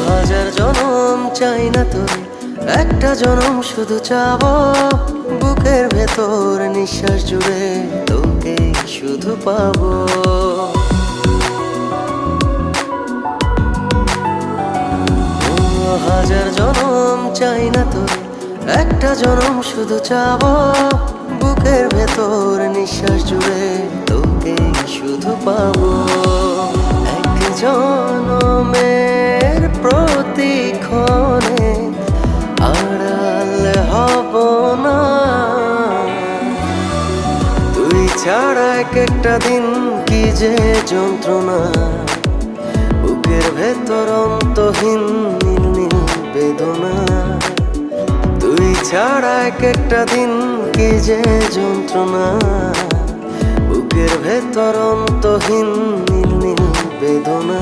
হাজার জনম চাই না তোরে, একটা জনম শুধু চাবো। বুকের ভেতর নিঃশ্বাস জুড়ে তোকে শুধু পাবো। হাজার জনম চাই না তোরে, একটা জনম শুধু চাবো। বুকের ভেতর নিঃশ্বাস জুড়ে তোকে শুধু পাবো। এক জনমের প্রতিক্ষণে আড়াল হব না। তুই ছাড়া এক একটা দিন কি যে যন্ত্রণা। বুকের ভেতর অন্তহীন নীল নীল বেদনা। তুই ছাড়া এক একটা দিন কি যে যন্ত্রণা। বুকের ভেতর অন্তহীন নীল নীল বেদনা।